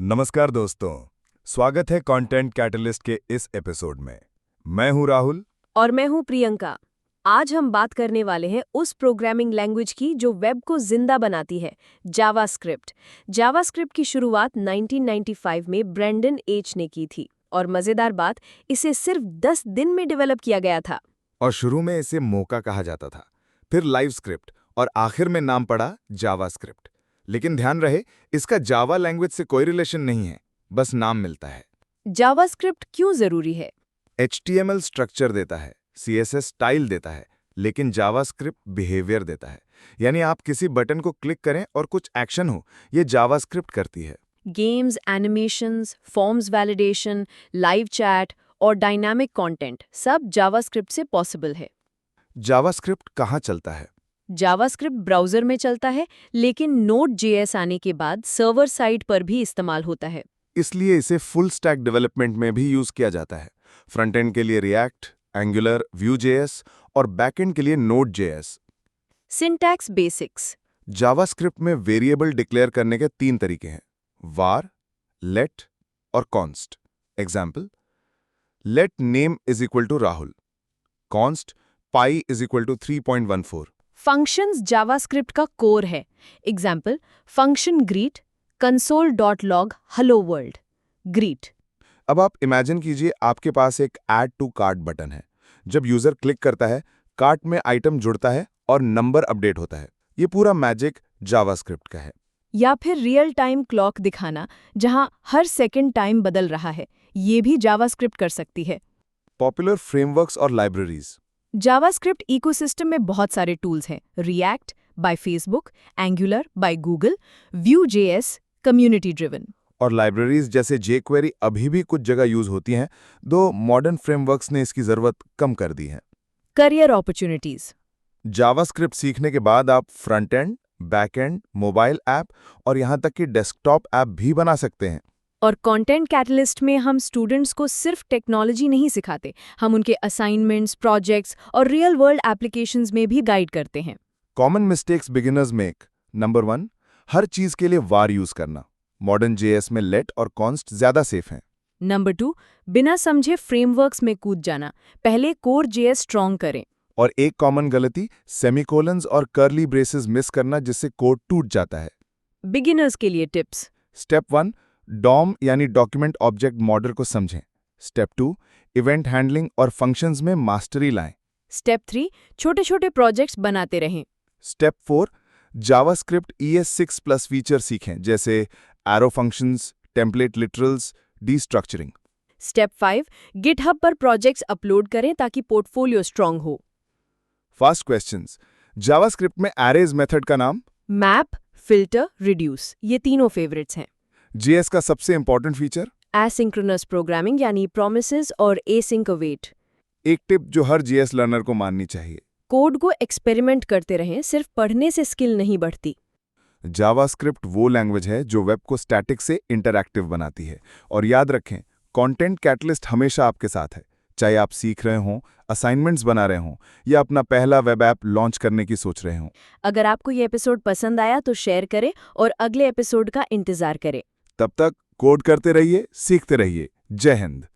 नमस्कार दोस्तों, स्वागत है कंटेंट कैटलिस्ट के इस एपिसोड में। मैं हूं राहुल। और मैं हूं प्रियंका। आज हम बात करने वाले हैं उस प्रोग्रामिंग लैंग्वेज की जो वेब को जिंदा बनाती है, जावास्क्रिप्ट। जावास्क्रिप्ट की शुरुआत 1995 में ब्रेंडन एच ने की थी और मजेदार बात, इसे सिर्फ 10 दिन में डेवलप किया गया था। और शुरू में इसे मोका कहा जाता था, फिर लाइव स्क्रिप्ट और आखिर में नाम पड़ा जावास्क्रिप्ट। लेकिन ध्यान रहे, इसका जावा लैंग्वेज से कोई रिलेशन नहीं है, बस नाम मिलता है। जावास्क्रिप्ट क्यों जरूरी है? HTML स्ट्रक्चर देता है, CSS स्टाइल देता है, लेकिन जावास्क्रिप्ट बिहेवियर देता है। यानी आप किसी बटन को क्लिक करें और कुछ एक्शन हो, ये जावास्क्रिप्ट करती है। Games, animations, forms validation, live chat और डायनामिक कंटेंट सब जावास्क्रिप्ट से पॉसिबल है। जावास्क्रिप्ट कहाँ चलता है? जावास्क्रिप्ट ब्राउज़र में चलता है, लेकिन Node.js आने के बाद सर्वर साइड पर भी इस्तेमाल होता है। इसलिए इसे फुल स्टैक डेवलपमेंट में भी यूज किया जाता है। फ्रंट एंड के लिए रिएक्ट, एंगुलर, Vue.js और बैक एंड के लिए Node.js। Syntax basics. जावास्क्रिप्ट में वेरिएबल डिक्लेयर करने के 3 तरीके हैं: var, let और const। Example: let name is equal to Rahul, const pi is equal to 3.14। Functions JavaScript का कोर है। Example: function greet, console.log hello world, greet. अब आप इमेजिन कीजिए, आपके पास एक ऐड टू कार्ट बटन है। जब यूजर क्लिक करता है, कार्ट में आइटम जुड़ता है और नंबर अपडेट होता है। ये पूरा मैजिक जावास्क्रिप्ट का है। या फिर रियल टाइम क्लॉक दिखाना, जहां हर सेकंड टाइम बदल रहा है, ये भी जावास्क्रिप्ट कर सकती है। पॉपुलर फ्रेमवर्क्स और लाइब्रेरीज। जावास्क्रिप्ट इकोसिस्टम में बहुत सारे टूल्स हैं। React bye Facebook, angular by Google, Vue.js community driven. और लाइब्रेरीज जैसे jQuery अभी भी कुछ जगह यूज होती हैं, दो मॉडर्न फ्रेमवर्क्स ने इसकी जरूरत कम कर दी है। Career opportunities. जावास्क्रिप्ट सीखने के बाद आप front end, back and, mobile app और यहाँ तक कि डेस्कटॉप ऐप भी बना सकते हैं। और कंटेंट कैटलिस्ट में हम स्टूडेंट्स को सिर्फ टेक्नोलॉजी नहीं सिखाते, हम उनके असाइनमेंट्स, प्रोजेक्ट्स और रियल वर्ल्ड एप्लीकेशंस में भी गाइड करते हैं। Common mistakes beginners make. Number 1, हर चीज के लिए वार यूज करना। मॉडर्न JS में लेट और कॉन्स्ट ज्यादा सेफ हैं। नंबर 2, बिना समझे फ्रेमवर्क्स में कूद जाना। पहले कोर JS स्ट्रॉन्ग करें। और एक कॉमन गलती, सेमीकोलन्स और कर्ली ब्रेसेस मिस करना, जिससे कोड टूट जाता है। बिगिनर्स के लिए टिप्स। स्टेप 1, डॉम यानी डॉक्यूमेंट ऑब्जेक्ट मॉडल को समझें। स्टेप 2, इवेंट हैंडलिंग और फंक्शंस में मास्टरी लाएं। स्टेप 3, छोटे छोटे प्रोजेक्ट्स बनाते रहें। Step 4, JavaScript ES6 plus feature सीखें, जैसे arrow functions, template literals, destructuring. Step 5, GitHub पर प्रोजेक्ट्स अपलोड करें ताकि पोर्टफोलियो स्ट्रॉन्ग हो। फर्स्ट क्वेश्चंस, जावास्क्रिप्ट में एरेज मेथड का नाम? मैप, फिल्टर, रिड्यूस, ये तीनों फेवरेट्स हैं। JS का सबसे इंपॉर्टेंट फीचर? एसिंक्रोनस प्रोग्रामिंग यानी प्रोमिसेस और एसिंक अवेट। एक टिप जो हर JS लर्नर को माननी चाहिए: कोड को एक्सपेरिमेंट करते रहें, सिर्फ पढ़ने से स्किल नहीं बढ़ती। जावास्क्रिप्ट वो लैंग्वेज है जो वेब को स्टैटिक से इंटरैक्टिव बनाती है। और याद रखें, कंटेंट कैटलिस्ट हमेशा आपके साथ है, चाहे आप सीख रहे हों, असाइनमेंट्स बना रहे हों या अपना पहला वेब ऐप लॉन्च करने की सोच रहे हों। अगर आपको ये एपिसोड पसंद आया तो शेयर करें और अगले एपिसोड का इंतजार करें। तब तक कोड करते रहिए, सीखते रहिए। जय हिंद।